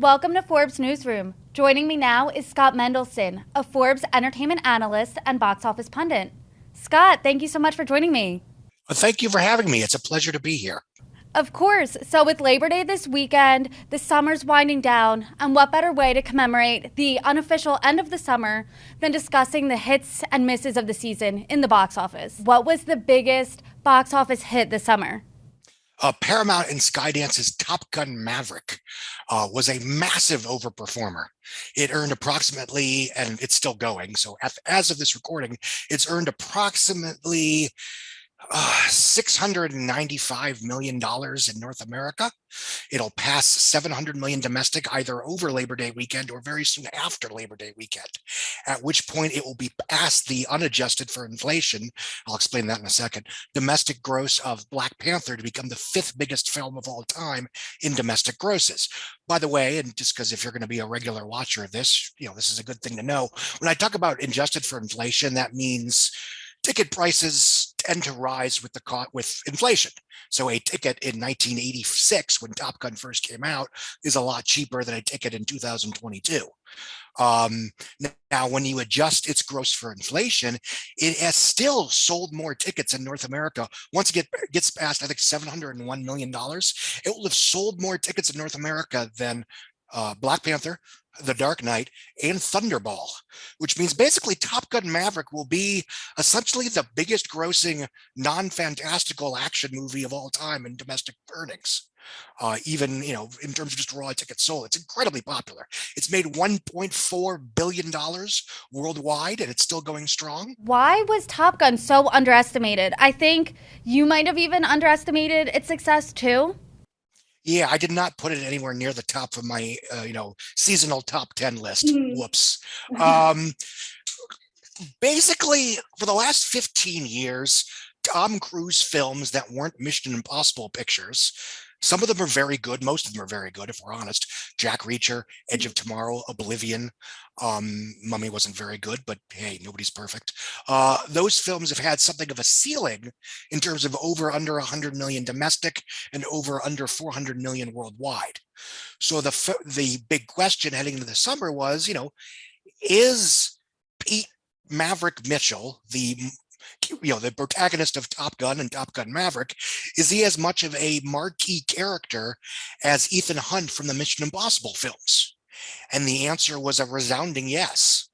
Welcome to Forbes Newsroom. Joining me now is Scott Mendelson, a Forbes entertainment analyst and box office pundit. Scott, thank you so much for joining me. Well, thank you for having me. It's a pleasure to be here. Of course. So, with Labor Day this weekend, the summer's winding down, and what better way to commemorate the unofficial end of the summer than discussing the hits and misses of the season in the box office? What was the biggest box office hit this summer? Paramount and Skydance's Top Gun Maverick was a massive overperformer. It earned approximately, and it's still going, so as of this recording, it's earned approximately $695 million in North America. It'll pass 700 million domestic either over Labor Day weekend or very soon after Labor Day weekend, at which point it will be past the unadjusted for inflation, I'll explain that in a second, domestic gross of Black Panther to become the fifth biggest film of all time in domestic grosses. By the way, and just because if you're going to be a regular watcher of this, this is a good thing to know. When I talk about adjusted for inflation, that means ticket prices tend to rise with inflation. So a ticket in 1986, when Top Gun first came out, is a lot cheaper than a ticket in 2022. Now, when you adjust its gross for inflation, it has still sold more tickets in North America. Once it gets past, I think, $701 million, it will have sold more tickets in North America than Black Panther, The Dark Knight, and Thunderball, which means basically Top Gun Maverick will be essentially the biggest grossing non-fantastical action movie of all time in domestic earnings. Even, in terms of just raw tickets sold, it's incredibly popular. It's made $1.4 billion worldwide, and it's still going strong. Why was Top Gun so underestimated? I think you might have even underestimated its success too. Yeah, I did not put it anywhere near the top of my, seasonal top 10 list. Whoops. Um, Basically, for the last 15 years, Tom Cruise films that weren't Mission Impossible pictures, some of them are very good. Most of them are very good, if we're honest. Jack Reacher, Edge of Tomorrow, Oblivion. Mummy wasn't very good, but hey, nobody's perfect. Those films have had something of a ceiling in terms of over under 100 million domestic and over under 400 million worldwide. So the big question heading into the summer was, is Pete Maverick Mitchell, the protagonist of Top Gun and Top Gun Maverick, is he as much of a marquee character as Ethan Hunt from the Mission Impossible films? And the answer was a resounding yes.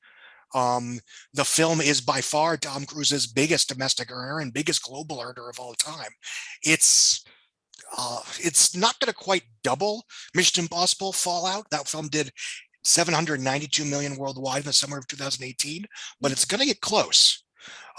The film is by far Tom Cruise's biggest domestic earner and biggest global earner of all time. It's not going to quite double Mission Impossible Fallout. That film did 792 million worldwide in the summer of 2018, but it's going to get close.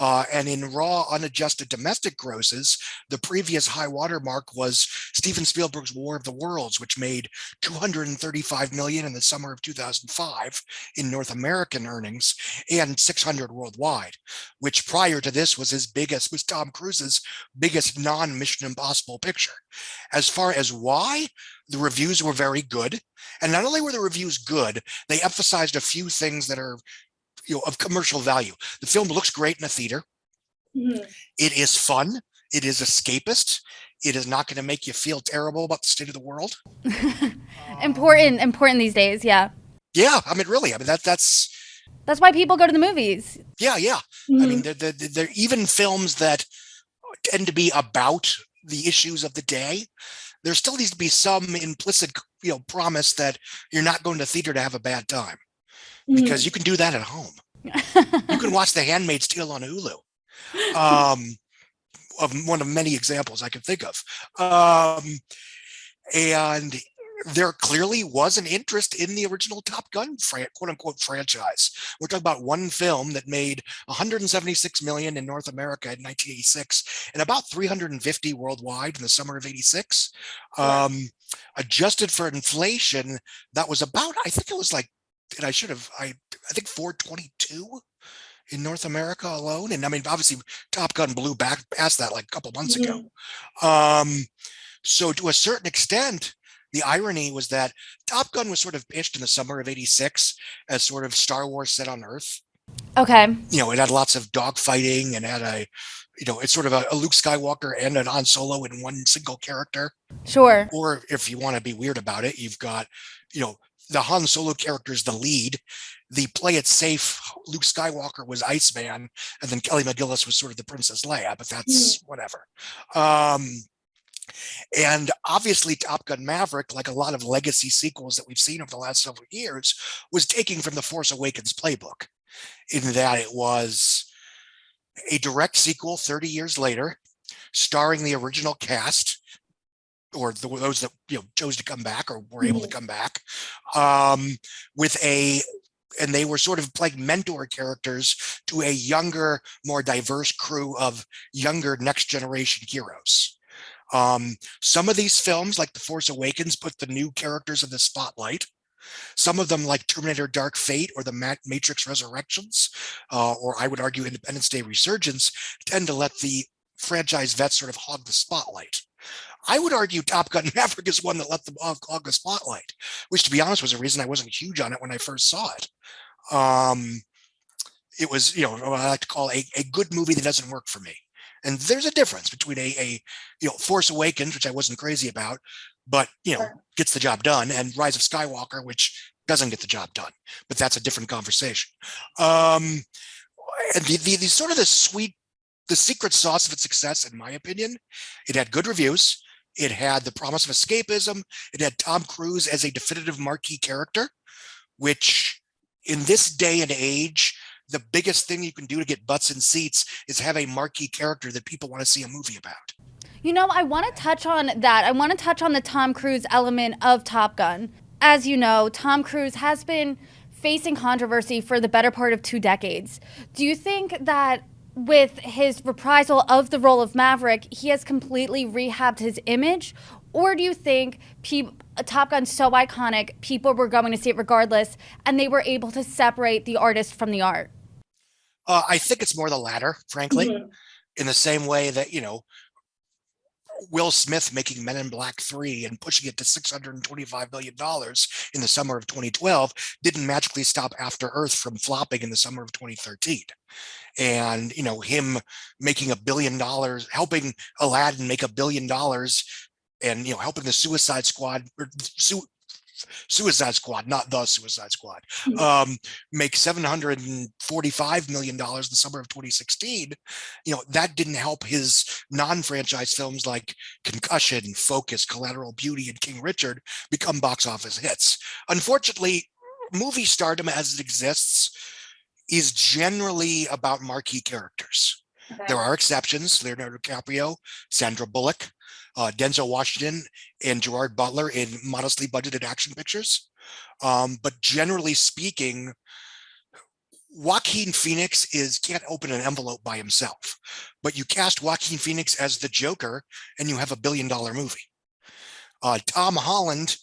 And in raw, unadjusted domestic grosses, the previous high water mark was Steven Spielberg's War of the Worlds, which made 235 million in the summer of 2005 in North American earnings and 600 worldwide, which prior to this was Tom Cruise's biggest non-Mission Impossible picture. As far as why, the reviews were very good. And not only were the reviews good, they emphasized a few things that are of commercial value. The film looks great in a theater. Mm-hmm. It is fun. It is escapist. It is not going to make you feel terrible about the state of the world. Important these days. Yeah. Yeah. Really. That's why people go to the movies. Yeah. Mm-hmm. They're even films that tend to be about the issues of the day. There still needs to be some implicit, promise that you're not going to theater to have a bad time. Because you can do that at home. You can watch The Handmaid's Tale on Hulu. Of one of many examples I can think of. And there clearly was an interest in the original Top Gun quote unquote franchise. We're talking about one film that made 176 million in North America in 1986 and about 350 worldwide in the summer of 86. Right. Adjusted for inflation, that was about, I think it was like, and I think 422 in North America alone. And obviously Top Gun blew back past that like a couple months ago. So to a certain extent, the irony was that Top Gun was sort of pitched in the summer of 86 as sort of Star Wars set on Earth. Okay. It had lots of dogfighting and had it's sort of a Luke Skywalker and an Han Solo in one single character. Sure. Or if you want to be weird about it, you've got you know, the Han Solo character is the lead. The play it safe Luke Skywalker was Iceman, and then Kelly McGillis was sort of the Princess Leia, but that's whatever. Um, and obviously, Top Gun Maverick, like a lot of legacy sequels that we've seen over the last several years, was taking from the Force Awakens playbook, in that it was a direct sequel 30 years later, starring the original cast, or those that chose to come back or were able to come back, with and they were sort of playing mentor characters to a younger, more diverse crew of younger next generation heroes. Some of these films, like The Force Awakens, put the new characters in the spotlight. Some of them, like Terminator Dark Fate or the Matrix Resurrections, or I would argue Independence Day Resurgence, tend to let the franchise vets sort of hog the spotlight. I would argue Top Gun Maverick is one that let them hog the spotlight, which, to be honest, was a reason I wasn't huge on it when I first saw it. It was, what I like to call a good movie that doesn't work for me. And there's a difference between a Force Awakens, which I wasn't crazy about, but gets the job done, and Rise of Skywalker, which doesn't get the job done. But that's a different conversation. And the sort of the secret sauce of its success, in my opinion, it had good reviews. It had the promise of escapism. It had Tom Cruise as a definitive marquee character, which in this day and age, the biggest thing you can do to get butts in seats is have a marquee character that people want to see a movie about. I want to touch on that. I want to touch on the Tom Cruise element of Top Gun. As you know, Tom Cruise has been facing controversy for the better part of 2 decades. Do you think that with his reprisal of the role of Maverick, he has completely rehabbed his image? Or do you think Top Gun's so iconic, people were going to see it regardless, and they were able to separate the artist from the art? I think it's more the latter, frankly, in the same way that, Will Smith making Men in Black 3 and pushing it to $625 million in the summer of 2012 didn't magically stop After Earth from flopping in the summer of 2013. And, him making $1 billion, helping Aladdin make $1 billion, and, helping the Suicide Squad, not the Suicide Squad, make $745 million in the summer of 2016, that didn't help his non-franchise films like Concussion, Focus, Collateral Beauty, and King Richard become box office hits. Unfortunately, movie stardom as it exists is generally about marquee characters. Okay. There are exceptions: Leonardo DiCaprio, Sandra Bullock, Denzel Washington, and Gerard Butler in modestly budgeted action pictures. But generally speaking, Joaquin Phoenix can't open an envelope by himself. But you cast Joaquin Phoenix as the Joker, and you have $1 billion movie. Tom Holland,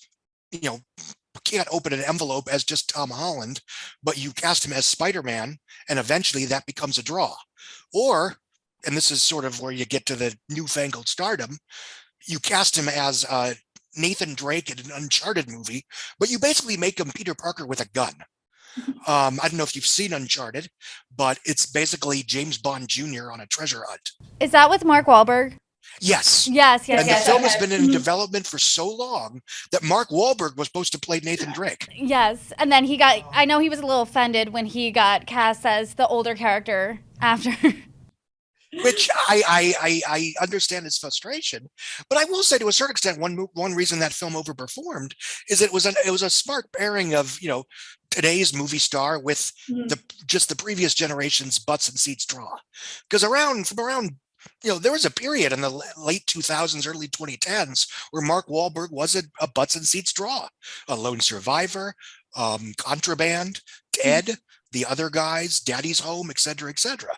can't open an envelope as just Tom Holland, but you cast him as Spider-Man, and eventually that becomes a draw. Or, and this is sort of where you get to the newfangled stardom, you cast him as Nathan Drake in an Uncharted movie, but you basically make him Peter Parker with a gun. I don't know if you've seen Uncharted, but it's basically James Bond Jr. on a treasure hunt. Is that with Mark Wahlberg? Yes. Yes. And the film has been in development for so long that Mark Wahlberg was supposed to play Nathan Drake. Yes. And then I know he was a little offended when he got cast as the older character after. Which I understand his frustration, but I will say, to a certain extent, one reason that film overperformed is it was a smart pairing of today's movie star with the previous generation's butts and seats draw, because from around there was a period in the late 2000s, early 2010s where Mark Wahlberg was a butts and seats draw. A Lone Survivor, Contraband, Ted, The Other Guys, Daddy's Home, etc., etc.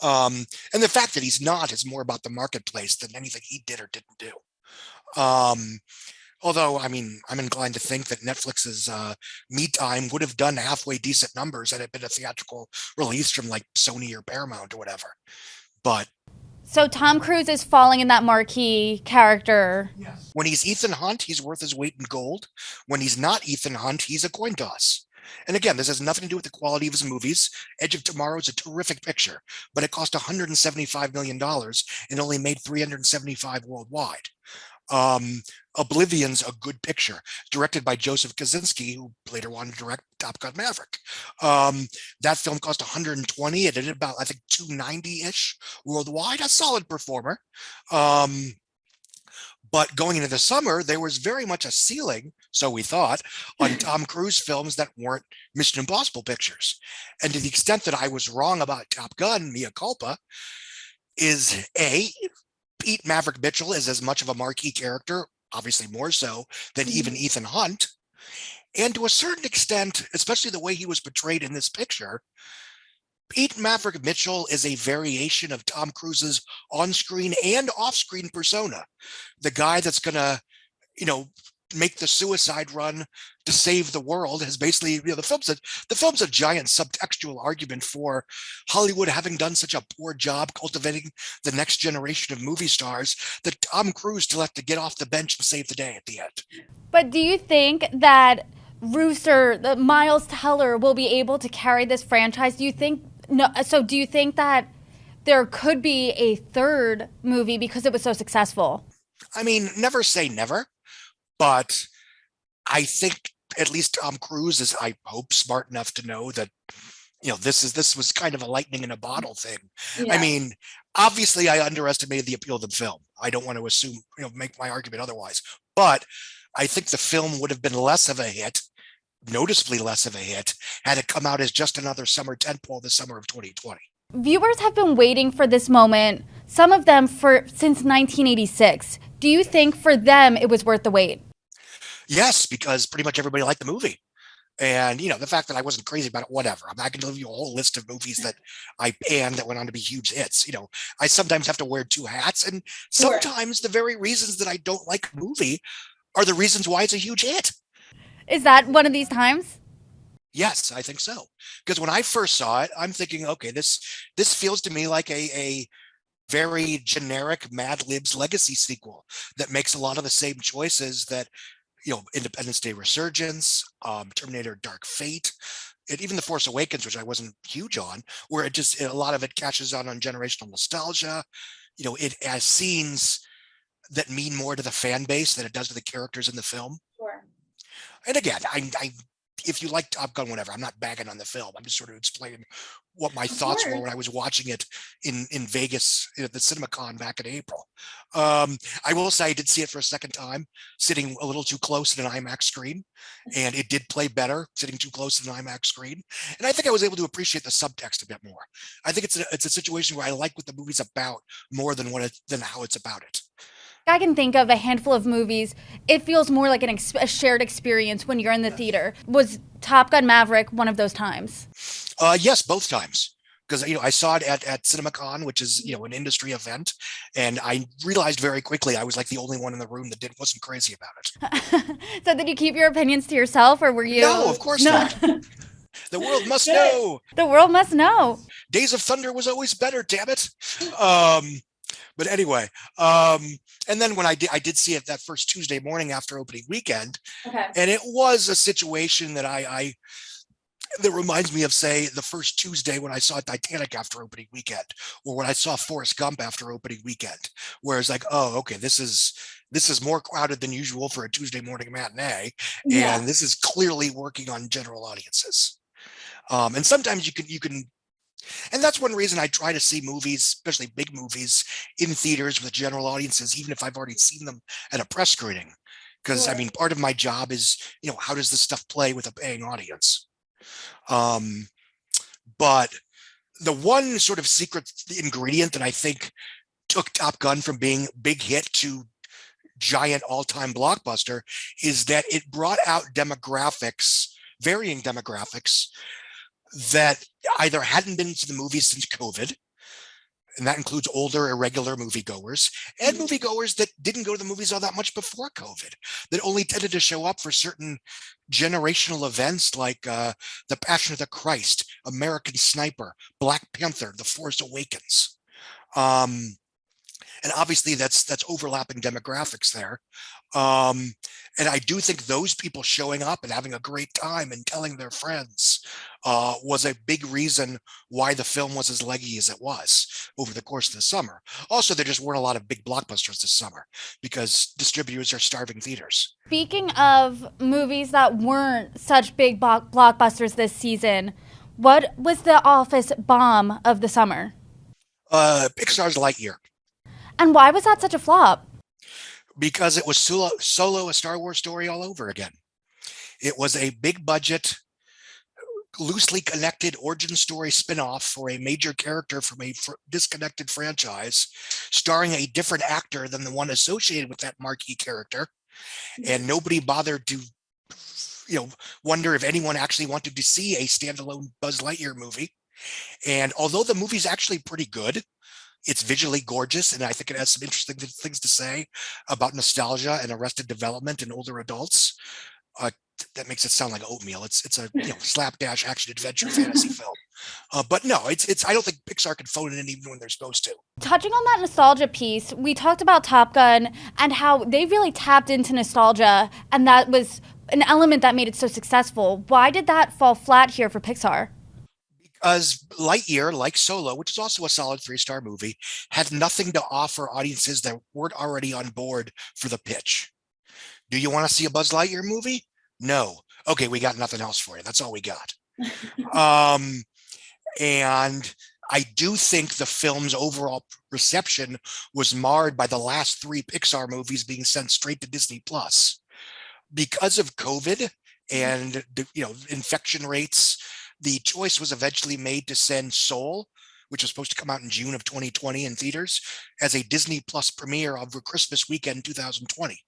And the fact that he's not is more about the marketplace than anything he did or didn't do. Although, I'm inclined to think that Netflix's Me Time would have done halfway decent numbers had it been a theatrical release from like Sony or Paramount or whatever. But so Tom Cruise is falling in that marquee character. Yes. When he's Ethan Hunt, he's worth his weight in gold. When he's not Ethan Hunt, he's a coin toss. And again, this has nothing to do with the quality of his movies. Edge of Tomorrow is a terrific picture, but it cost $175 million and only made $375 worldwide. Oblivion's a good picture, directed by Joseph Kosinski, who later wanted to direct Top Gun Maverick. That film cost 120. It did about, I think, 290-ish worldwide. A solid performer. But going into the summer, there was very much a ceiling, so we thought, on Tom Cruise films that weren't Mission Impossible pictures. And to the extent that I was wrong about Top Gun, mea culpa, is A, Pete Maverick Mitchell is as much of a marquee character, obviously more so than even Ethan Hunt. And to a certain extent, especially the way he was portrayed in this picture, Pete Maverick Mitchell is a variation of Tom Cruise's on-screen and off-screen persona. The guy that's going to, make the suicide run to save the world has basically, the film's a giant subtextual argument for Hollywood having done such a poor job cultivating the next generation of movie stars that Tom Cruise still have to get off the bench and save the day at the end. But do you think that Miles Teller will be able to carry this franchise? Do you think do you think that there could be a third movie because it was so successful? I mean, never say never, but I think at least Tom Cruise is, I hope, smart enough to know that, this was kind of a lightning in a bottle thing. Yeah. I mean, obviously I underestimated the appeal of the film. I don't want to assume, make my argument otherwise, but I think the film would have been less of a hit, noticeably less of a hit, had it come out as just another summer tentpole this summer of 2020. Viewers have been waiting for this moment, some of them since 1986. Do you think for them it was worth the wait? Yes, because pretty much everybody liked the movie. And, the fact that I wasn't crazy about it, whatever. I can give you a whole list of movies that I panned that went on to be huge hits. I sometimes have to wear two hats. And sometimes the very reasons that I don't like a movie are the reasons why it's a huge hit. Is that one of these times? Yes, I think so. Because when I first saw it, I'm thinking, okay, this feels to me like a very generic Mad Libs legacy sequel that makes a lot of the same choices that, Independence Day Resurgence, Terminator Dark Fate, and even The Force Awakens, which I wasn't huge on, where a lot of it catches on generational nostalgia. It has scenes that mean more to the fan base than it does to the characters in the film. Sure. And again, if you like Top Gun, whatever, I'm not bagging on the film. I'm just sort of explaining what my thoughts were when I was watching it in Vegas at the CinemaCon back in April. I will say I did see it for a second time, sitting a little too close to an IMAX screen, and it did play better sitting too close to an IMAX screen. And I think I was able to appreciate the subtext a bit more. I think it's a situation where I like what the movie's about more than how it's about it. I can think of a handful of movies. It feels more like a shared experience when you're in the theater. Was Top Gun Maverick one of those times? Yes, both times. Because I saw it at CinemaCon, which is an industry event, and I realized very quickly I was like the only one in the room that wasn't crazy about it. So did you keep your opinions to yourself, or were you? No, of course not. The world must know. The world must know. Days of Thunder was always better. Damn it. But anyway, and then when I did see it that first Tuesday morning after opening weekend, and it was a situation that that reminds me of, say, the first Tuesday when I saw Titanic after opening weekend, or when I saw Forrest Gump after opening weekend, where it's like, oh, okay, this is more crowded than usual for a Tuesday morning matinee, and this is clearly working on general audiences. And sometimes you can. And that's one reason I try to see movies, especially big movies, in theaters with general audiences, even if I've already seen them at a press screening. Because, I mean, part of my job is, how does this stuff play with a paying audience? But the one sort of secret ingredient that I think took Top Gun from being big hit to giant all-time blockbuster is that it brought out varying demographics, that either hadn't been to the movies since COVID, and that includes older, irregular moviegoers, and moviegoers that didn't go to the movies all that much before COVID, that only tended to show up for certain generational events like The Passion of the Christ, American Sniper, Black Panther, The Force Awakens. And obviously that's overlapping demographics there. And I do think those people showing up and having a great time and telling their friends was a big reason why the film was as leggy as it was over the course of the summer. Also, there just weren't a lot of big blockbusters this summer because distributors are starving theaters. Speaking of movies that weren't such big blockbusters this season, what was the Office bomb of the summer? Pixar's Lightyear, And why was that such a flop? because it was solo a Star Wars story all over again. It was a big budget, loosely connected origin story spinoff for a major character from a disconnected franchise, starring a different actor than the one associated with that marquee character. And nobody bothered to, wonder if anyone actually wanted to see a standalone Buzz Lightyear movie. And although the movie's actually pretty good, it's visually gorgeous, and I think it has some interesting things to say about nostalgia and Arrested Development and older adults. That makes it sound like oatmeal. It's a slapdash action adventure fantasy film. But no, it's. I don't think Pixar can phone it in even when they're supposed to. Touching on that nostalgia piece, we talked about Top Gun and how they really tapped into nostalgia, and that was an element that made it so successful. Why did that fall flat here for Pixar? Because Lightyear, like Solo, which is also a solid 3-star movie, had nothing to offer audiences that weren't already on board for the pitch. Do you want to see a Buzz Lightyear movie? No. Okay, we got nothing else for you. That's all we got. And I do think the film's overall reception was marred by the last 3 Pixar movies being sent straight to Disney Plus. Because of COVID and infection rates, the choice was eventually made to send Soul, which was supposed to come out in June of 2020 in theaters, as a Disney Plus premiere over Christmas weekend 2020.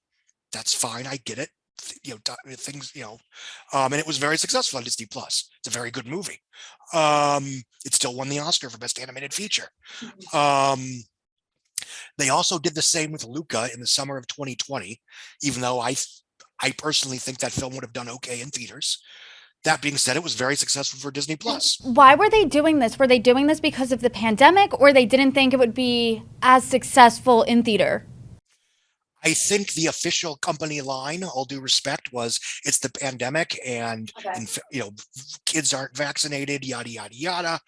That's fine. I get it. Things, and it was very successful on Disney Plus. It's a very good movie. It still won the Oscar for Best Animated Feature. They also did the same with Luca in the summer of 2020, even though I personally think that film would have done okay in theaters. That being said, it was very successful for Disney Plus. Why were they doing this? Were they doing this because of the pandemic, or they didn't think it would be as successful in theater? I think the official company line, all due respect, was it's the pandemic and kids aren't vaccinated, yada yada yada.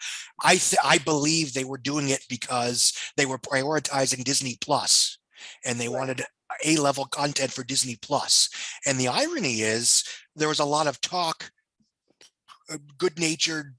I believe they were doing it because they were prioritizing Disney Plus, and they wanted A-level content for Disney Plus. And the irony is there was a lot of talk, good-natured,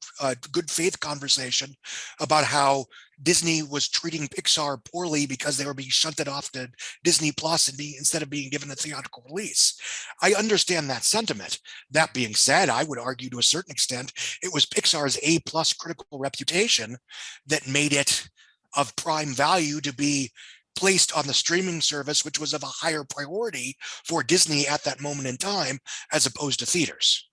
good faith conversation about how Disney was treating Pixar poorly because they were being shunted off to Disney Plus instead of being given a theatrical release. I understand that sentiment. That being said, I would argue to a certain extent it was Pixar's A+ critical reputation that made it of prime value to be placed on the streaming service, which was of a higher priority for Disney at that moment in time, as opposed to theaters.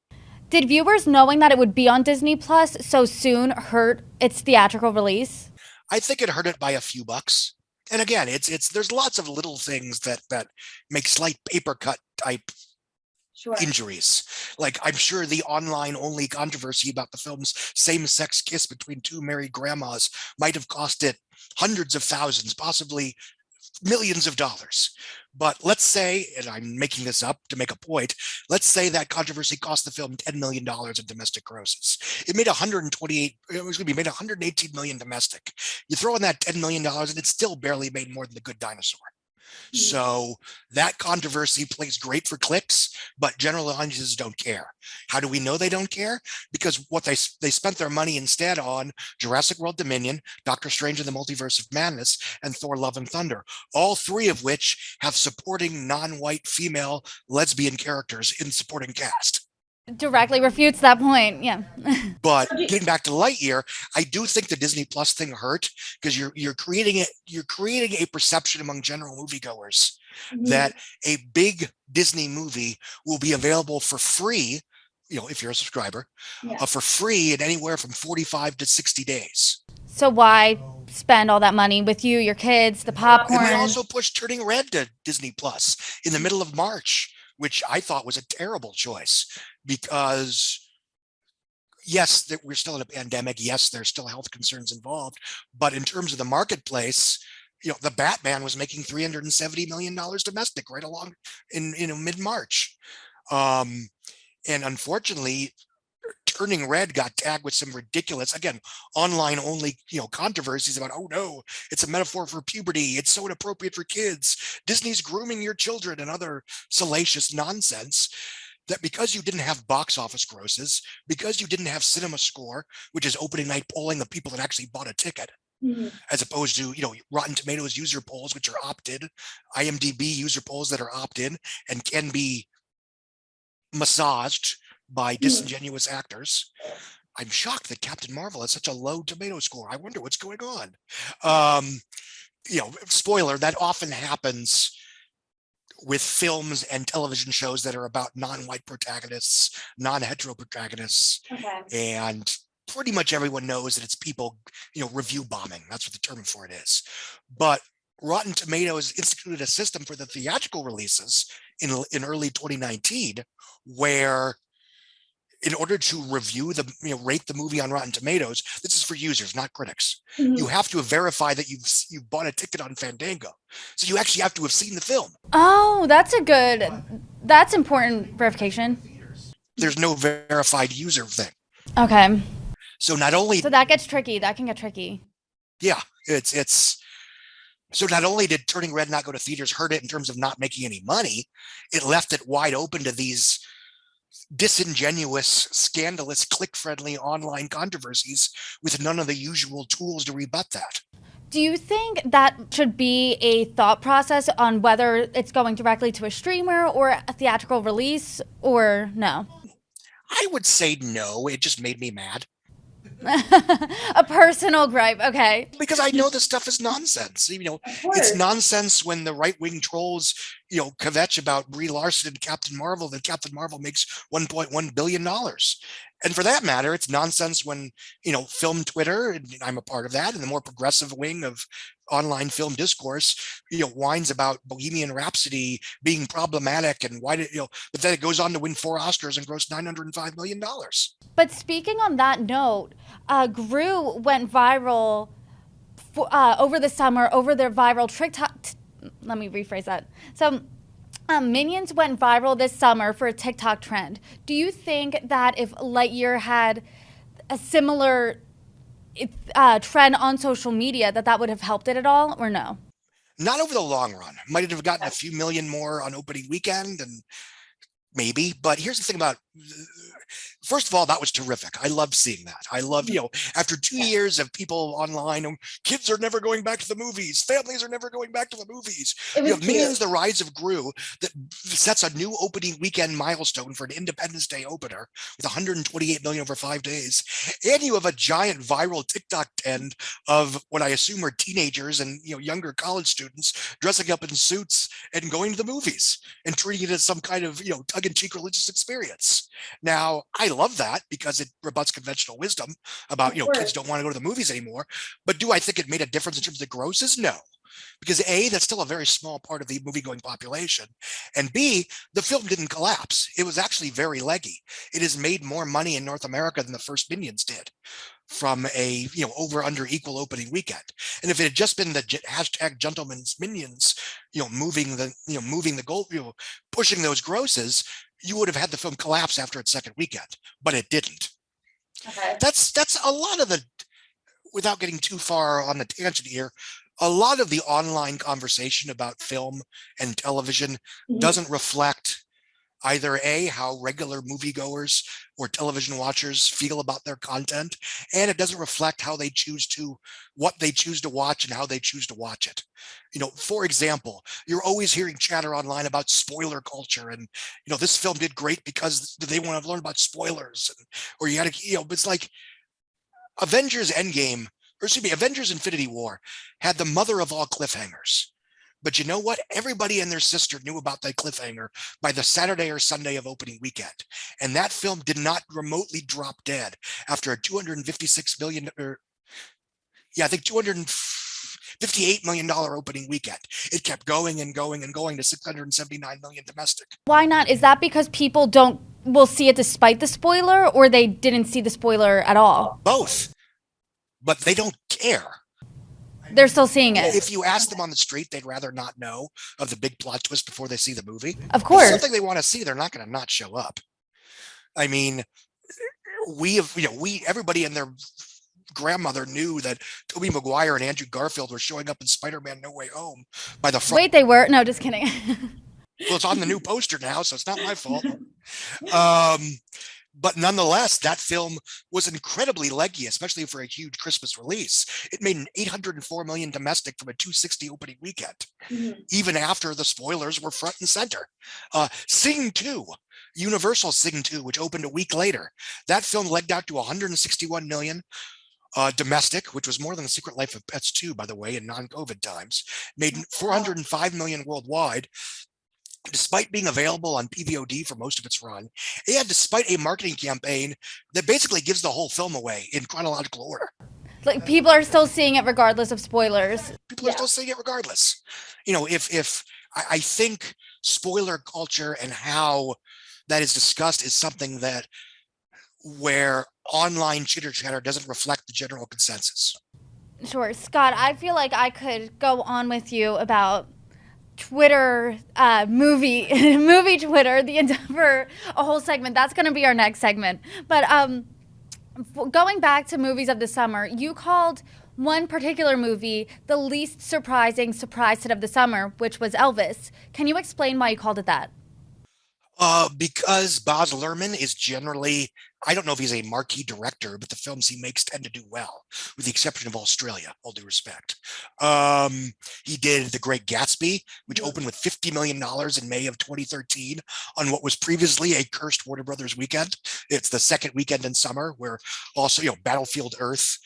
Did viewers knowing that it would be on Disney Plus so soon hurt its theatrical release? I think it hurt it by a few bucks. And again, it's there's lots of little things that make slight paper cut type injuries. Like, I'm sure the online only controversy about the film's same-sex kiss between 2 married grandmas might have cost it hundreds of thousands, possibly millions of dollars. But let's say, and I'm making this up to make a point, let's say that controversy cost the film $10 million in domestic grosses. It made 128, it was going to be made 118 million domestic. You throw in that $10 million and it still barely made more than The Good Dinosaur. So that controversy plays great for clicks, but general audiences don't care. How do we know they don't care? Because what they spent their money instead on Jurassic World Dominion, Doctor Strange and the Multiverse of Madness, and Thor: Love and Thunder, all 3 of which have supporting non-white female lesbian characters in supporting cast. Directly refutes that point. Yeah. But getting back to Lightyear, I do think the Disney Plus thing hurt because you're creating a perception among general moviegoers that a big Disney movie will be available for free, if you're a subscriber, for free in anywhere from 45 to 60 days. So why spend all that money with you, your kids, the popcorn? And they also pushed Turning Red to Disney Plus in the middle of March, which I thought was a terrible choice because, yes, that we're still in a pandemic. Yes, there's still health concerns involved. But in terms of the marketplace, the Batman was making $370 million domestic right along in mid-March. And unfortunately, Turning Red got tagged with some ridiculous, again, online only, controversies about, oh no, it's a metaphor for puberty. It's so inappropriate for kids. Disney's grooming your children and other salacious nonsense. That because you didn't have box office grosses, because you didn't have cinema score, which is opening night polling the people that actually bought a ticket, as opposed to, Rotten Tomatoes user polls, which are opt-in, IMDb user polls that are opt-in and can be massaged by disingenuous actors. I'm shocked that Captain Marvel has such a low tomato score. I wonder what's going on. Spoiler, that often happens with films and television shows that are about non-white protagonists, non-hetero protagonists, and pretty much everyone knows that it's people, review bombing. That's what the term for it is. But Rotten Tomatoes instituted a system for the theatrical releases in early 2019, where in order to review rate the movie on Rotten Tomatoes, this is for users, not critics. You have to verify that you've bought a ticket on Fandango. So you actually have to have seen the film. Oh, that's important verification. There's no verified user thing. Okay. So that gets tricky. That can get tricky. Yeah, it's so not only did Turning Red not go to theaters hurt it in terms of not making any money, it left it wide open to these disingenuous, scandalous, click-friendly online controversies with none of the usual tools to rebut that. Do you think that should be a thought process on whether it's going directly to a streamer or a theatrical release, or no? I would say no. It just made me mad. A personal gripe, okay. Because I know this stuff is nonsense. It's nonsense when the right-wing trolls, kvetch about Brie Larson and Captain Marvel, that Captain Marvel makes $1.1 billion. And for that matter, it's nonsense when, film Twitter, and I'm a part of that, and the more progressive wing of online film discourse, whines about Bohemian Rhapsody being problematic and why did, but then it goes on to win 4 Oscars and gross $905 million. But speaking on that note, Gru went viral over the summer over their viral TikTok. Let me rephrase that. So Minions went viral this summer for a TikTok trend. Do you think that if Lightyear had a similar trend on social media, that would have helped it at all, or no? Not over the long run. Might it have gotten a few million more on opening weekend, and maybe. But here's the thing about, first of all, that was terrific. I love seeing that. I love, after 2 years of people online, kids are never going back to the movies. Families are never going back to the movies. Minions, The Rise of Gru, that sets a new opening weekend milestone for an Independence Day opener with 128 million over 5 days. And you have a giant viral TikTok trend of what I assume are teenagers and, younger college students dressing up in suits and going to the movies and treating it as some kind of, tongue-in-cheek religious experience. Now, I love that because it rebuts conventional wisdom about, kids don't want to go to the movies anymore. But do I think it made a difference in terms of the grosses? No. Because A, that's still a very small part of the movie-going population. And B, the film didn't collapse. It was actually very leggy. It has made more money in North America than the first Minions did from a, over under equal opening weekend. And if it had just been the hashtag Gentleman's Minions, moving the goal, pushing those grosses, you would have had the film collapse after its second weekend, but it didn't. Okay. That's a lot of the, without getting too far on the tangent here, a lot of the online conversation about film and television doesn't reflect either A, how regular moviegoers or television watchers feel about their content, and it doesn't reflect how they what they choose to watch and how they choose to watch it. For example, you're always hearing chatter online about spoiler culture and, this film did great because they want to learn about spoilers, or you had to, it's like Avengers Infinity War had the mother of all cliffhangers. But you know what? Everybody and their sister knew about that cliffhanger by the Saturday or Sunday of opening weekend. And that film did not remotely drop dead after a $258 million opening weekend. It kept going and going and going to 679 million domestic. Why not? Is that because people will see it despite the spoiler, or they didn't see the spoiler at all? Both. But they don't care. They're still seeing it. If you ask them on the street, they'd rather not know of the big plot twist before they see the movie. Of course. If it's something they want to see, they're not going to not show up. I mean, everybody and their grandmother knew that Tobey Maguire and Andrew Garfield were showing up in Spider-Man No Way Home by the front. Wait, they were? No, just kidding. Well, it's on the new poster now, so it's not my fault. But nonetheless, that film was incredibly leggy, especially for a huge Christmas release. It made an $804 million domestic from a $260 opening weekend, even after the spoilers were front and center. Sing 2, Universal Sing 2, which opened a week later, that film legged out to $161 million. Domestic, which was more than The Secret Life of Pets 2, by the way, in non-COVID times, made $405 million worldwide, despite being available on PVOD for most of its run, and despite a marketing campaign that basically gives the whole film away in chronological order. Like, people are still seeing it regardless of spoilers. People are still seeing it regardless. If I think spoiler culture and how that is discussed is something that where online chitter chatter doesn't reflect the general consensus. Sure. Scott, I feel like I could go on with you about Twitter, movie Twitter, for a whole segment. That's going to be our next segment. But going back to movies of the summer, you called one particular movie the least surprising surprise hit of the summer, which was Elvis. Can you explain why you called it that? Because Baz Luhrmann is generally, I don't know if he's a marquee director, but the films he makes tend to do well, with the exception of Australia, all due respect. He did The Great Gatsby, which opened with $50 million in May of 2013 on what was previously a cursed Warner Brothers weekend. It's the second weekend in summer where also, Battlefield Earth,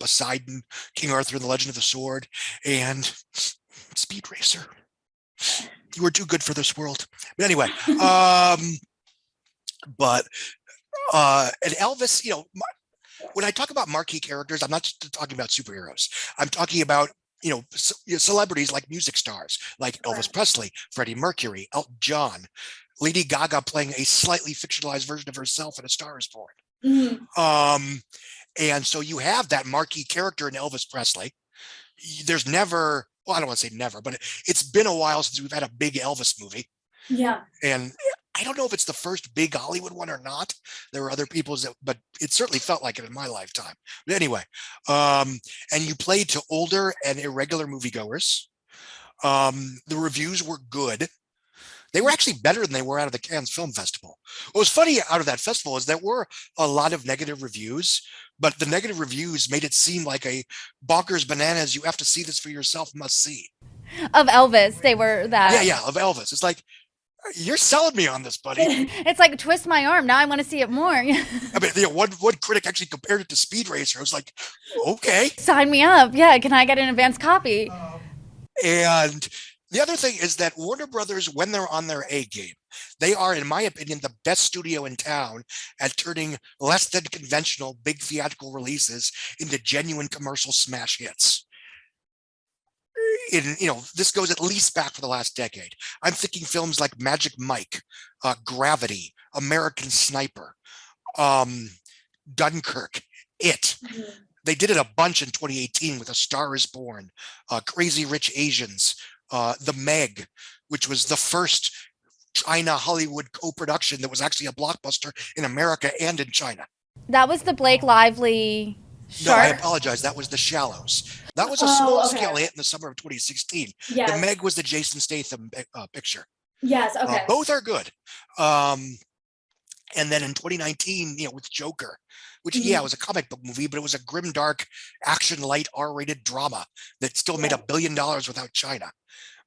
Poseidon, King Arthur and the Legend of the Sword, and Speed Racer. You were too good for this world. But anyway, and Elvis, when I talk about marquee characters, I'm not just talking about superheroes. I'm talking about, celebrities like music stars, like Elvis Presley, Freddie Mercury, Elton John, Lady Gaga playing a slightly fictionalized version of herself in A Star Is Born. And so you have that marquee character in Elvis Presley. There's never, well, I don't want to say never, but it's been a while since we've had a big Elvis movie. Yeah. And I don't know if it's the first big Hollywood one or not. There were other people's, but it certainly felt like it in my lifetime. But anyway, and you played to older and irregular moviegoers. The reviews were good. They were actually better than they were out of the Cannes Film Festival. What was funny out of that festival is there were a lot of negative reviews, but the negative reviews made it seem like a bonkers bananas, you have to see this for yourself, must see. Of Elvis, they were that. Yeah, of Elvis. It's like, you're selling me on this, buddy. It's like, twist my arm. Now I want to see it more. I mean, one critic actually compared it to Speed Racer. I was like, okay. Sign me up. Yeah, can I get an advance copy? And the other thing is that Warner Brothers, when they're on their A game, they are, in my opinion, the best studio in town at turning less than conventional big theatrical releases into genuine commercial smash hits. This goes at least back for the last decade. I'm thinking films like Magic Mike, Gravity, American Sniper, Dunkirk, It. They did it a bunch in 2018 with A Star Is Born, Crazy Rich Asians, The Meg, which was the first China-Hollywood co-production that was actually a blockbuster in America and in China. That was the Blake Lively shark? No, I apologize. That was The Shallows. That was a small-scale hit in the summer of 2016. Yes. The Meg was the Jason Statham picture. Yes, okay. Both are good. And then in 2019, with Joker, which, was a comic book movie, but it was a grim, dark, action, light, R-rated drama that still made $1 billion without China.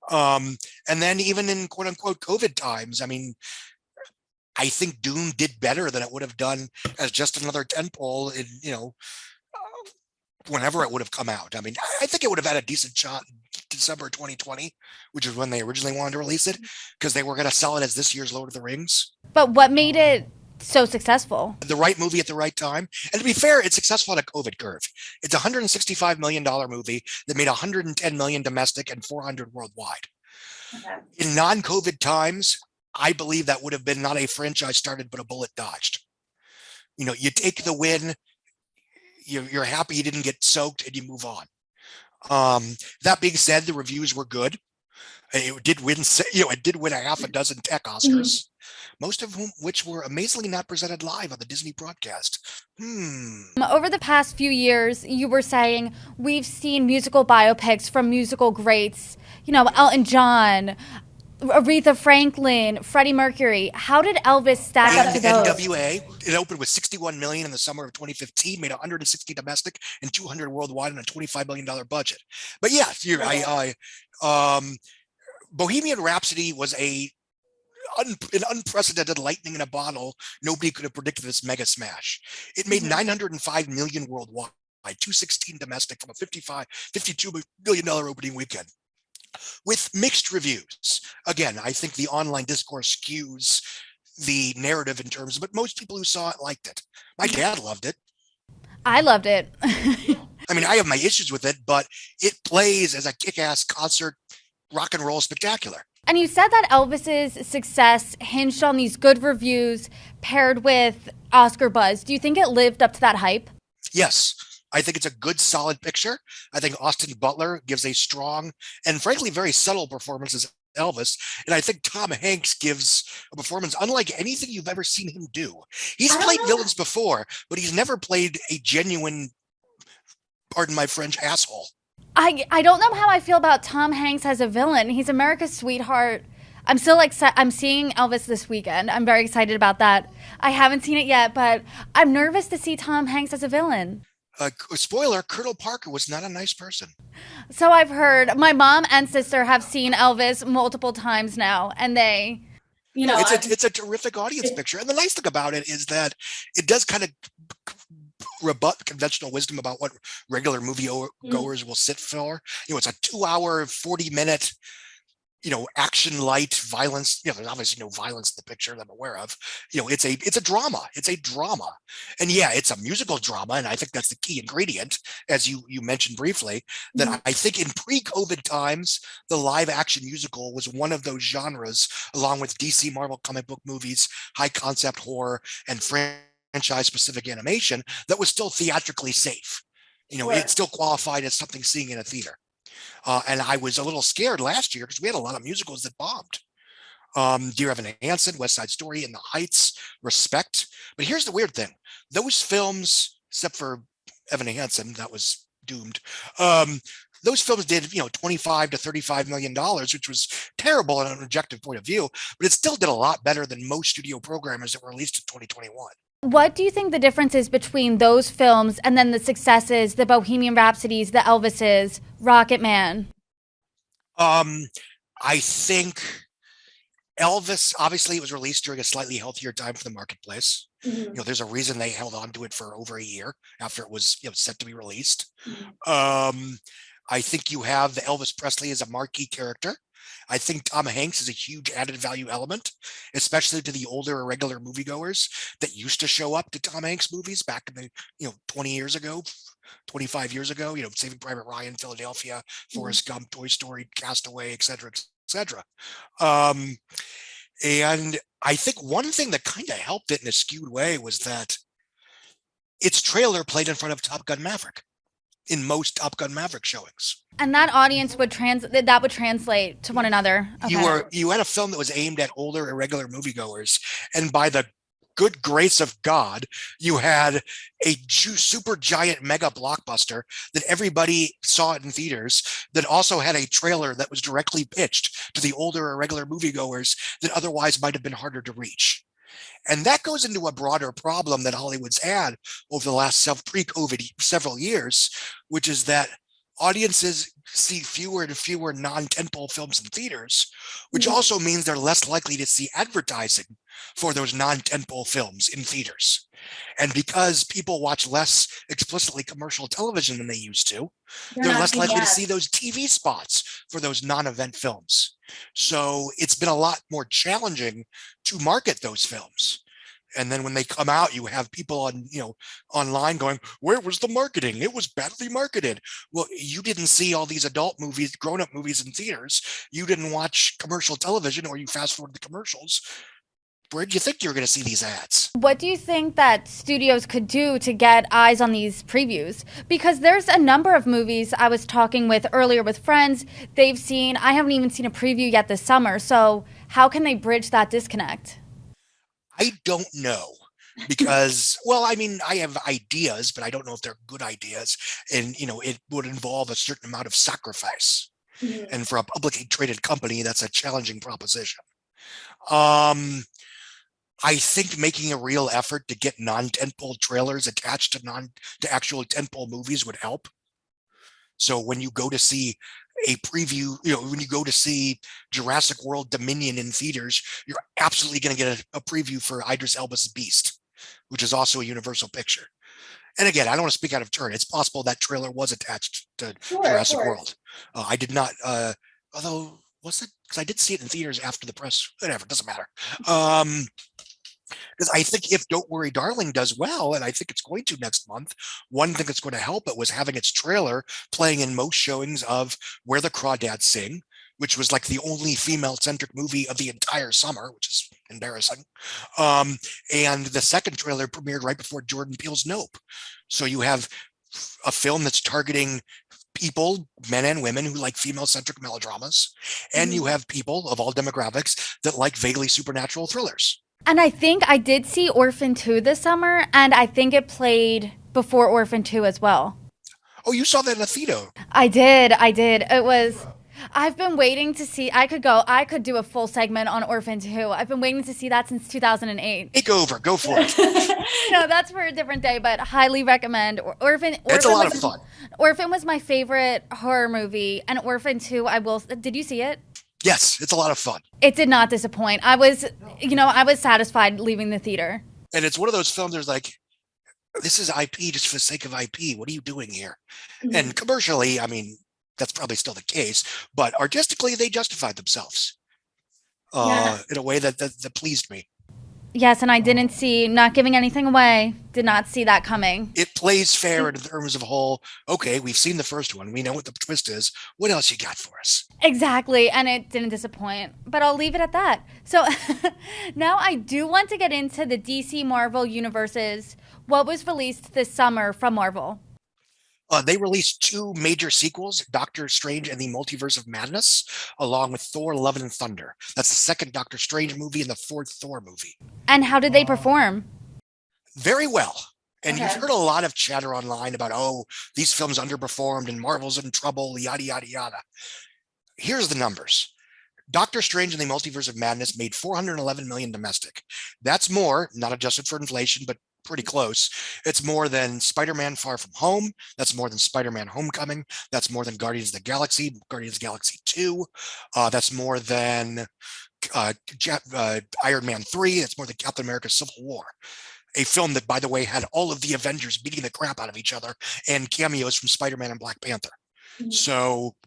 And then even in quote-unquote COVID times, I mean, I think Dune did better than it would have done as just another tentpole in, whenever it would have come out. I mean, I think it would have had a decent shot in December 2020, which is when they originally wanted to release it, because they were going to sell it as this year's Lord of the Rings. But what made it so successful? The right movie at the right time. And to be fair, it's successful on a COVID curve. It's a $165 million movie that made $110 million domestic and $400 worldwide. Okay. In non-COVID times, I believe that would have been not a franchise started, but a bullet dodged. You take the win, you're happy you didn't get soaked, and you move on. That being said, the reviews were good. It did win, it did win a half a dozen tech Mhm. Oscars, most of which were amazingly not presented live on the Disney broadcast. Over the past few years, you were saying we've seen musical biopics from musical greats, Elton John, Aretha Franklin, Freddie Mercury. How did Elvis stack up to And those? NWA, it opened with 61 million in the summer of 2015, made 160 domestic and 200 worldwide on a $25 million budget. But yeah, Bohemian Rhapsody was an unprecedented lightning in a bottle. Nobody could have predicted this mega smash. It made 905 million worldwide, 216 domestic from a $52 million opening weekend with mixed reviews. Again, I think the online discourse skews the narrative in terms of, but most people who saw it liked it. My dad loved it. I loved it. I mean, I have my issues with it, but it plays as a kick-ass concert rock and roll spectacular. And you said that Elvis's success hinged on these good reviews paired with Oscar buzz. Do you think it lived up to that hype? Yes, I think it's a good, solid picture. I think Austin Butler gives a strong and frankly very subtle performance as Elvis. And I think Tom Hanks gives a performance unlike anything you've ever seen him do. He's I don't played know. villains before, but he's never played a genuine, pardon my French, asshole. I don't know how I feel about Tom Hanks as a villain. He's America's sweetheart. I'm still I'm seeing Elvis this weekend. I'm very excited about that. I haven't seen it yet, but I'm nervous to see Tom Hanks as a villain. Spoiler, Colonel Parker was not a nice person. So I've heard. My mom and sister have seen Elvis multiple times now, and they, It's a terrific audience picture. And the nice thing about it is that it does kind of rebut conventional wisdom about what regular movie goers will sit for. It's a 2-hour, 40-minute, action light violence. There's obviously no violence in the picture that I'm aware of. It's a drama. It's a drama. And yeah, it's a musical drama. And I think that's the key ingredient, as you mentioned briefly, that I think in pre-COVID times, the live action musical was one of those genres, along with DC Marvel comic book movies, high concept horror, and franchise specific animation, that was still theatrically safe. It still qualified as something seeing in a theater. And I was a little scared last year because we had a lot of musicals that bombed. Dear Evan Hansen, West Side Story, and The Heights, Respect. But here's the weird thing. Those films, except for Evan Hansen, that was doomed. Those films did, 25 to $35 million, which was terrible on an objective point of view, but it still did a lot better than most studio programmers that were released in 2021. What do you think the difference is between those films and then the successes, the Bohemian Rhapsodies, the Elvises, Rocket Man? I think Elvis, obviously, it was released during a slightly healthier time for the marketplace. There's a reason they held on to it for over a year after it was set to be released. I think you have the Elvis Presley as a marquee character. I think Tom Hanks is a huge added value element, especially to the older irregular moviegoers that used to show up to Tom Hanks movies back in the 20 years ago, 25 years ago. Saving Private Ryan, Philadelphia, Forrest Gump, Toy Story, Castaway, etc., etc. And I think one thing that kind of helped it in a skewed way was that its trailer played in front of Top Gun Maverick in most Top Gun Maverick showings. And that audience would translate to one another. Okay. You had a film that was aimed at older, irregular moviegoers, and by the good grace of God, you had a super giant mega blockbuster that everybody saw it in theaters, that also had a trailer that was directly pitched to the older, irregular moviegoers that otherwise might have been harder to reach. And that goes into a broader problem that Hollywood's had over the last pre-COVID several years, which is that audiences see fewer and fewer non-tentpole films in theaters, which also means they're less likely to see advertising for those non-tentpole films in theaters. And because people watch less explicitly commercial television than they used to, they're less likely to see those TV spots for those non-event films. So it's been a lot more challenging to market those films. And then when they come out, you have people on, online going, where was the marketing? It was badly marketed. Well, you didn't see all these adult movies, grown-up movies in theaters. You didn't watch commercial television, or you fast forward the commercials. where do you think you're going to see these ads? What do you think that studios could do to get eyes on these previews? Because there's a number of movies I was talking with earlier with friends. They've seen, I haven't even seen a preview yet this summer. So how can they bridge that disconnect? I don't know because, well, I mean, I have ideas, but I don't know if they're good ideas. And, it would involve a certain amount of sacrifice. Mhm. And for a publicly traded company, that's a challenging proposition. Um, I think making a real effort to get non-tentpole trailers attached to actual tentpole movies would help. So when you go to see a preview, when you go to see Jurassic World Dominion in theaters, you're absolutely going to get a preview for Idris Elba's Beast, which is also a Universal picture. And again, I don't want to speak out of turn. It's possible that trailer was attached to Sure, of Jurassic course. World. I did not, although was it? Because I did see it in theaters after the press. Whatever, doesn't matter. Because I think if Don't Worry Darling does well, and I think it's going to next month, one thing that's going to help it was having its trailer playing in most showings of Where the Crawdads Sing, which was like the only female-centric movie of the entire summer, which is embarrassing. And the second trailer premiered right before Jordan Peele's Nope. So you have a film that's targeting people, men and women, who like female-centric melodramas, and you have people of all demographics that like vaguely supernatural thrillers. And I think I did see Orphan 2 this summer, and I think it played before Orphan 2 as well. Oh, you saw that in a theater. I did. I've been waiting to see, I could do a full segment on Orphan 2. I've been waiting to see that since 2008. Take over, go for it. No, that's for a different day, but highly recommend. It's a lot of fun. Orphan was my favorite horror movie, and Orphan 2, did you see it? Yes, it's a lot of fun. It did not disappoint. I was satisfied leaving the theater. And it's one of those films there's like, this is IP just for the sake of IP. What are you doing here? And commercially, I mean, that's probably still the case, but artistically, they justified themselves Yeah. in a way that pleased me. Yes, and I didn't see, not giving anything away, did not see that coming. It plays fair in terms of whole, okay, we've seen the first one. We know what the twist is. What else you got for us? Exactly, and it didn't disappoint. But I'll leave it at that. So now I do want to get into the DC Marvel universes. What was released this summer from Marvel? They released two major sequels, Doctor Strange and the Multiverse of Madness, along with Thor, Love and Thunder. That's the second Doctor Strange movie and the fourth Thor movie. And how did they perform? Very well. And you've Okay. heard a lot of chatter online about, oh, these films underperformed and Marvel's in trouble, yada, yada, yada. Here's the numbers. Doctor Strange and the Multiverse of Madness made 411 million domestic. That's more, not adjusted for inflation, but pretty close. It's more than Spider-Man Far From Home. That's more than Spider-Man Homecoming. That's more than Guardians of the Galaxy 2. That's more than Iron Man 3. That's more than Captain America Civil War. A film that, by the way, had all of the Avengers beating the crap out of each other and cameos from Spider-Man and Black Panther. So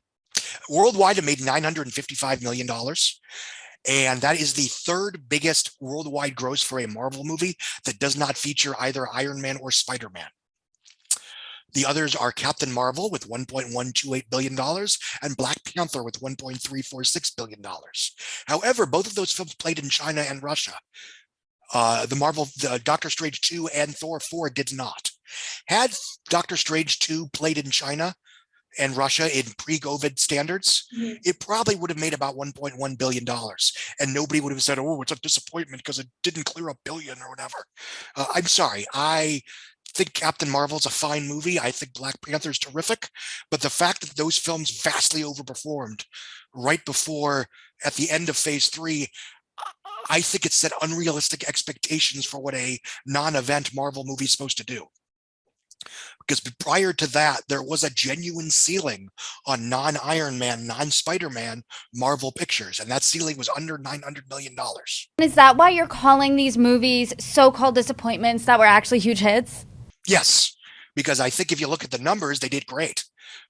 worldwide, it made $955 million. And that is the third biggest worldwide gross for a Marvel movie that does not feature either Iron Man or Spider-Man. The others are Captain Marvel with $1.128 billion and Black Panther with $1.346 billion. However, both of those films played in China and Russia. The Doctor Strange 2 and Thor 4 did not. Had Doctor Strange 2 played in China and Russia in pre-COVID standards, it probably would have made about $1.1 billion. And nobody would have said, oh, it's a disappointment because it didn't clear $1 billion or whatever. I'm sorry. I think Captain Marvel's a fine movie. I think Black Panther's terrific. But the fact that those films vastly overperformed right before, at the end of phase 3, I think it set unrealistic expectations for what a non-event Marvel movie is supposed to do. Because prior to that, there was a genuine ceiling on non-Iron Man, non-Spider-Man Marvel pictures, and that ceiling was under $900 million. Is that why you're calling these movies so-called disappointments that were actually huge hits? Yes, because I think if you look at the numbers, they did great.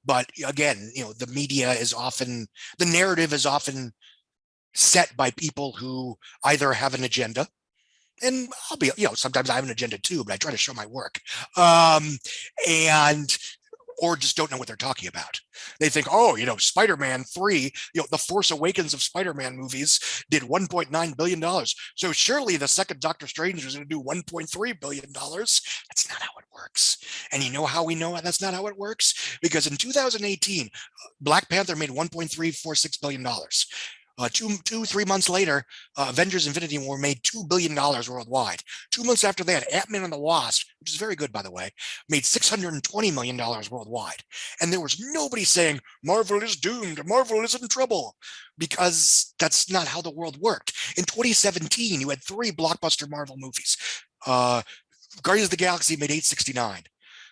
But again, the media is often, the narrative is often set by people who either have an agenda, and I'll be, sometimes I have an agenda too, but I try to show my work. And or just don't know what they're talking about. They think, oh, Spider-Man 3, the Force Awakens of Spider-Man movies did $1.9 billion. So surely the second Doctor Strange is going to do $1.3 billion. That's not how it works. And you know how we know that's not how it works? Because in 2018, Black Panther made $1.346 billion. 3 months later, Avengers Infinity War made $2 billion worldwide. 2 months after that, Ant-Man and the Wasp, which is very good, by the way, made $620 million worldwide. And there was nobody saying, Marvel is doomed, Marvel is in trouble, because that's not how the world worked. In 2017, you had 3 blockbuster Marvel movies. Guardians of the Galaxy made $869.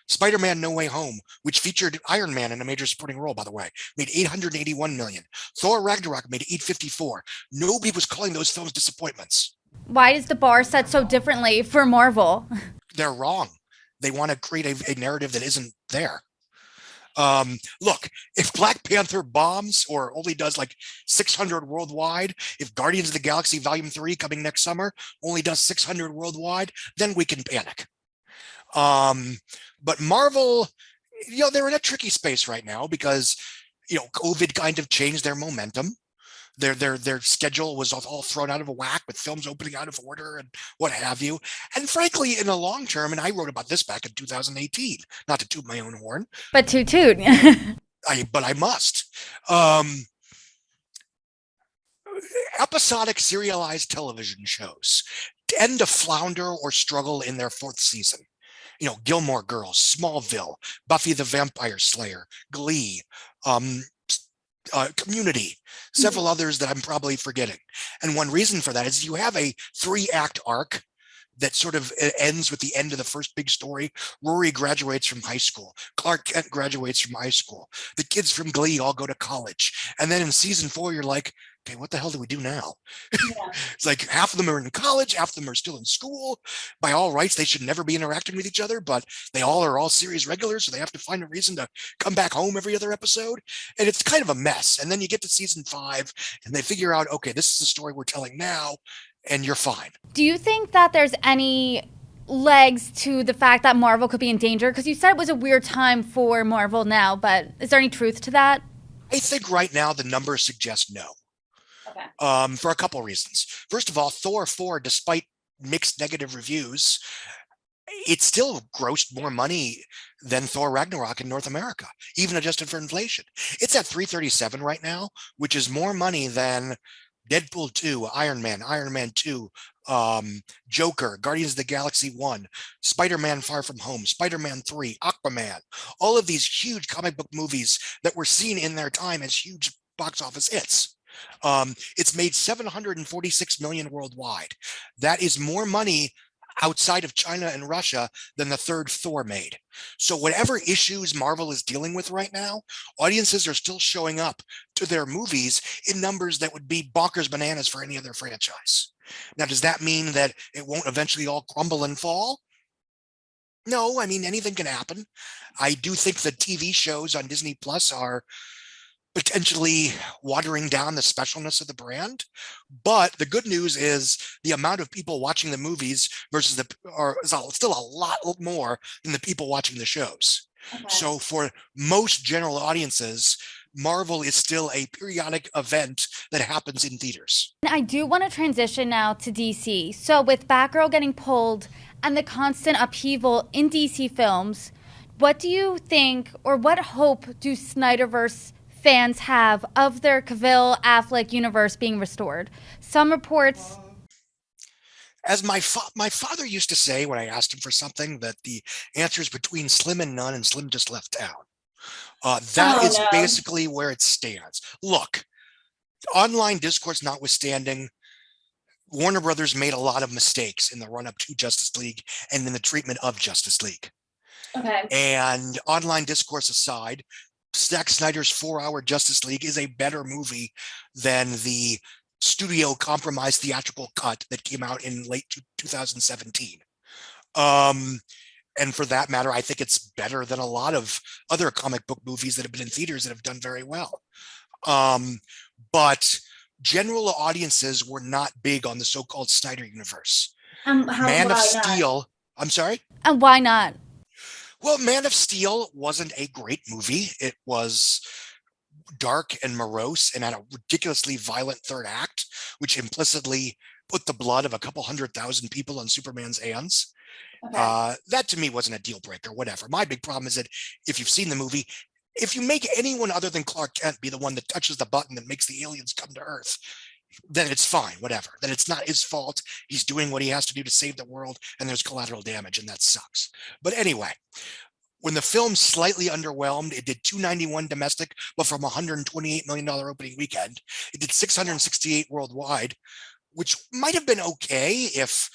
Spider-Man No Way Home, which featured Iron Man in a major supporting role, by the way, made $881 million. Thor Ragnarok made $854. Nobody was calling those films disappointments. Why is the bar set so differently for Marvel? They're wrong. They want to create a narrative that isn't there. Look, if Black Panther bombs or only does like 600 worldwide, if Guardians of the Galaxy Volume 3 coming next summer only does 600 worldwide, then we can panic. But Marvel, they're in a tricky space right now because, COVID kind of changed their momentum. Their schedule was all thrown out of whack with films opening out of order and what have you. And frankly, in the long term, and I wrote about this back in 2018, not to toot my own horn. But toot. But I must. Episodic serialized television shows tend to flounder or struggle in their 4th season. Gilmore Girls, Smallville, Buffy the Vampire Slayer, Glee, Community, several others that I'm probably forgetting. And one reason for that is you have a 3-act arc that sort of ends with the end of the first big story. Rory graduates from high school. Clark Kent graduates from high school. The kids from Glee all go to college. And then in season 4, you're like, okay, what the hell do we do now? Yeah. It's like half of them are in college, half of them are still in school. By all rights, they should never be interacting with each other, but they are all series regulars, so they have to find a reason to come back home every other episode. And it's kind of a mess. And then you get to season 5, and they figure out, okay, this is the story we're telling now, and you're fine. Do you think that there's any legs to the fact that Marvel could be in danger? Because you said it was a weird time for Marvel now, but is there any truth to that? I think right now the numbers suggest no. Okay. For a couple reasons. First of all, Thor 4, despite mixed negative reviews, it still grossed more money than Thor Ragnarok in North America, even adjusted for inflation. It's at 337 right now, which is more money than Deadpool 2, Iron Man 2, Joker, Guardians of the Galaxy 1, Spider-Man Far From Home, Spider-Man 3, Aquaman, all of these huge comic book movies that were seen in their time as huge box office hits. It's made $746 million worldwide. That is more money outside of China and Russia than the 3rd Thor made. So whatever issues Marvel is dealing with right now, audiences are still showing up to their movies in numbers that would be bonkers bananas for any other franchise. Now, does that mean that it won't eventually all crumble and fall? No, I mean, anything can happen. I do think the TV shows on Disney Plus are potentially watering down the specialness of the brand. But the good news is the amount of people watching the movies versus is still a lot more than the people watching the shows. Okay. So for most general audiences, Marvel is still a periodic event that happens in theaters. I do want to transition now to DC. So with Batgirl getting pulled and the constant upheaval in DC films, what do you think, or what hope do Snyderverse fans have of their Cavill-Affleck universe being restored? Some reports... As my father used to say when I asked him for something, that the answer is between slim and none, and slim just left town. That is basically where it stands. Look, online discourse notwithstanding, Warner Brothers made a lot of mistakes in the run-up to Justice League and in the treatment of Justice League. Okay. And online discourse aside, Zack Snyder's 4-hour Justice League is a better movie than the studio compromise theatrical cut that came out in late 2017. And for that matter, I think it's better than a lot of other comic book movies that have been in theaters that have done very well. But general audiences were not big on the so-called Snyder universe. Man of Steel. I'm sorry? And why not? Well, Man of Steel wasn't a great movie. It was dark and morose and had a ridiculously violent third act, which implicitly put the blood of a couple 100,000 people on Superman's hands. Okay. That to me wasn't a deal breaker, whatever. My big problem is that if you've seen the movie, if you make anyone other than Clark Kent be the one that touches the button that makes the aliens come to Earth, then it's fine, whatever. Then it's not his fault. He's doing what he has to do to save the world, and there's collateral damage, and that sucks. But anyway, when the film slightly underwhelmed, it did 291 domestic, but from $128 million opening weekend, it did 668 worldwide, which might have been okay if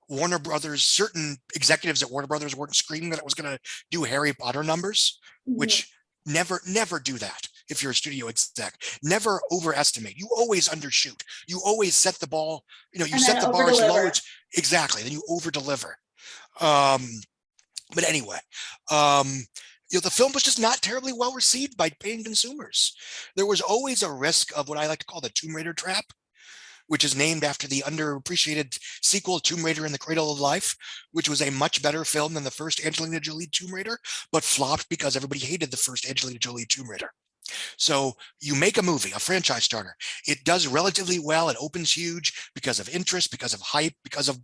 Warner Brothers, certain executives at Warner Brothers weren't screaming that it was going to do Harry Potter numbers, which never do that. If you're a studio exec, never overestimate. You always undershoot. You always set the ball, you set the bars low. Exactly. Then you over deliver. But anyway, the film was just not terribly well received by paying consumers. There was always a risk of what I like to call the Tomb Raider trap, which is named after the underappreciated sequel, Tomb Raider in the Cradle of Life, which was a much better film than the first Angelina Jolie Tomb Raider, but flopped because everybody hated the first Angelina Jolie Tomb Raider. So you make a movie, a franchise starter. It does relatively well. It opens huge because of interest, because of hype, because of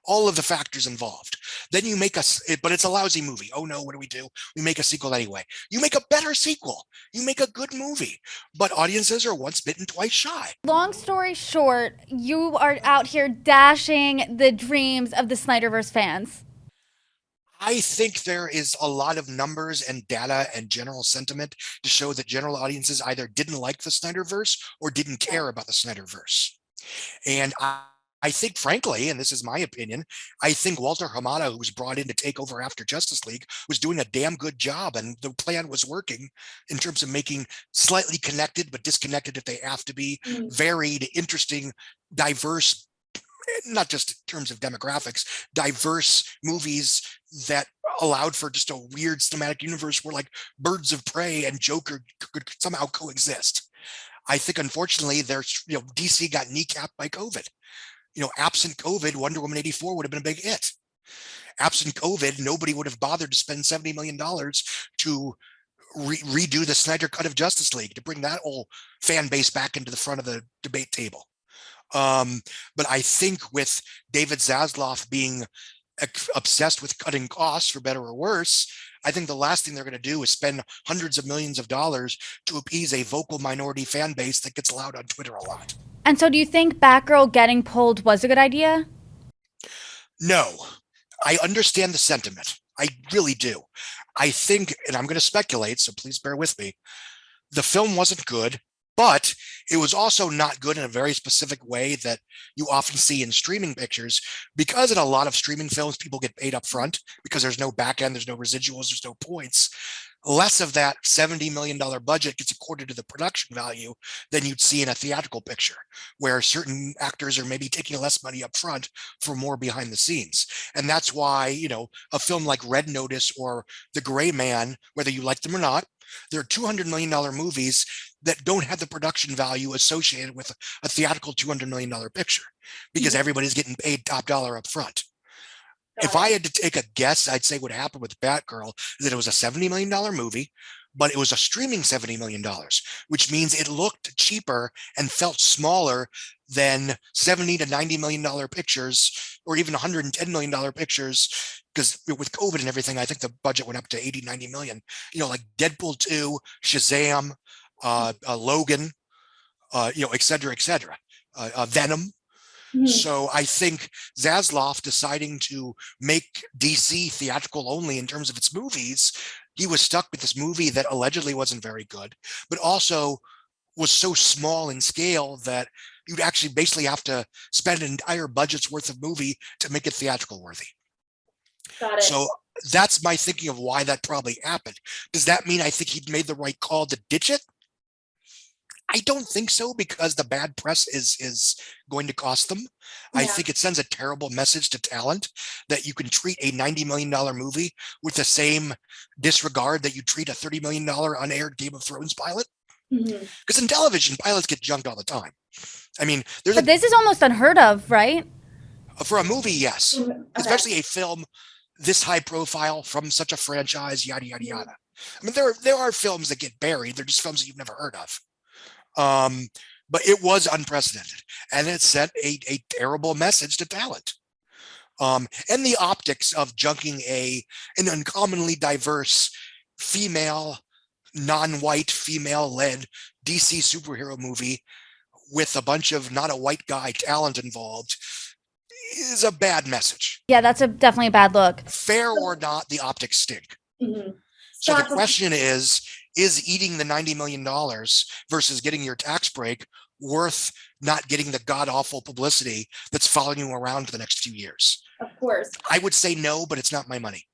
all of the factors involved. Then you make but it's a lousy movie. Oh no, what do? We make a sequel anyway. You make a better sequel. You make a good movie. But audiences are once bitten, twice shy. Long story short, you are out here dashing the dreams of the Snyderverse fans. I think there is a lot of numbers and data and general sentiment to show that general audiences either didn't like the Snyderverse or didn't care about the Snyderverse. And I think, frankly, and this is my opinion, I think Walter Hamada, who was brought in to take over after Justice League, was doing a damn good job, and the plan was working in terms of making slightly connected but disconnected if they have to be, varied, interesting, diverse, not just in terms of demographics, diverse movies that allowed for just a weird cinematic universe where like Birds of Prey and Joker could somehow coexist. I think unfortunately DC got kneecapped by COVID. Absent COVID, Wonder Woman 84 would have been a big hit. Absent COVID, nobody would have bothered to spend $70 million to redo the Snyder Cut of Justice League, to bring that whole fan base back into the front of the debate table. But I think with David Zaslav being obsessed with cutting costs, for better or worse, I think the last thing they're going to do is spend hundreds of millions of dollars to appease a vocal minority fan base that gets loud on Twitter a lot. And so do you think Batgirl getting pulled was a good idea? No. I understand the sentiment. I really do. I think, and I'm going to speculate, so please bear with me, the film wasn't good, but it was also not good in a very specific way that you often see in streaming pictures, because in a lot of streaming films, people get paid up front because there's no back end, there's no residuals, there's no points. Less of that $70 million budget gets accorded to the production value than you'd see in a theatrical picture, where certain actors are maybe taking less money up front for more behind the scenes. And that's why, a film like Red Notice or The Gray Man, whether you like them or not, there are $200 million movies that don't have the production value associated with a theatrical $200 million picture, because everybody's getting paid top dollar up front. If I had to take a guess, I'd say what happened with Batgirl is that it was a $70 million movie, but it was a streaming $70 million, which means it looked cheaper and felt smaller than $70 to $90 million pictures, or even $110 million pictures. Because with COVID and everything, I think the budget went up to 80, 90 million, like Deadpool 2, Shazam, Logan, et cetera, Venom. So I think Zaslav deciding to make DC theatrical only in terms of its movies, he was stuck with this movie that allegedly wasn't very good, but also was so small in scale that you'd actually basically have to spend an entire budget's worth of movie to make it theatrical worthy. Got it. So that's my thinking of why that probably happened. Does that mean I think he'd made the right call to ditch it? I don't think so, because the bad press is going to cost them. Yeah. I think it sends a terrible message to talent that you can treat a $90 million movie with the same disregard that you treat a $30 million unaired Game of Thrones pilot. Because in television, pilots get junked all the time. I mean, but this is almost unheard of, right? For a movie, yes. Okay. Especially a film this high profile from such a franchise, yada, yada, yada. I mean, there are films that get buried. They're just films that you've never heard of. But it was unprecedented, and it sent a terrible message to talent. And the optics of junking an uncommonly diverse female, non-white, female-led DC superhero movie with a bunch of not a white guy talent involved is a bad message. Yeah, that's definitely a bad look. Fair or not, the optics stink. Mm-hmm. So the question is eating the $90 million versus getting your tax break worth not getting the god-awful publicity that's following you around for the next few years? Of course. I would say no, but it's not my money.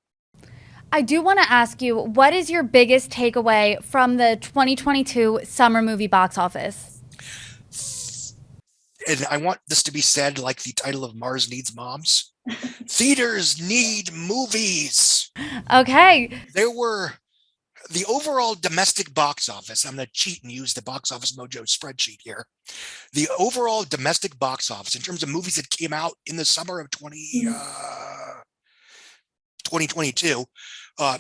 I do want to ask you, what is your biggest takeaway from the 2022 summer movie box office? And I want this to be said like the title of Mars Needs Moms. Theaters need movies. Okay. There were the overall domestic box office. I'm going to cheat and use the Box Office Mojo spreadsheet here. The overall domestic box office in terms of movies that came out in the summer of 2022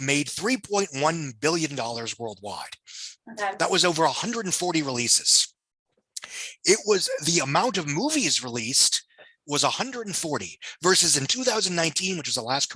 made $3.1 billion worldwide. Okay. That was over 140 releases. It was the amount of movies released was 140 versus in 2019, which was the last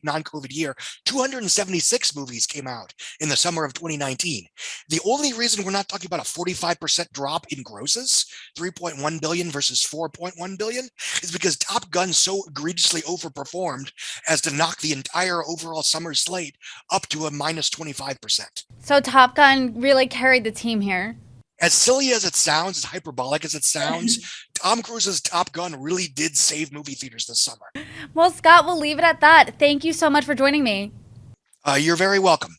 non-COVID year, 276 movies came out in the summer of 2019. The only reason we're not talking about a 45% drop in grosses, 3.1 billion versus 4.1 billion, is because Top Gun so egregiously overperformed as to knock the entire overall summer slate up to a minus 25%. So Top Gun really carried the team here. As silly as it sounds, as hyperbolic as it sounds, Tom Cruise's Top Gun really did save movie theaters this summer. Well, Scott, we'll leave it at that. Thank you so much for joining me. You're very welcome.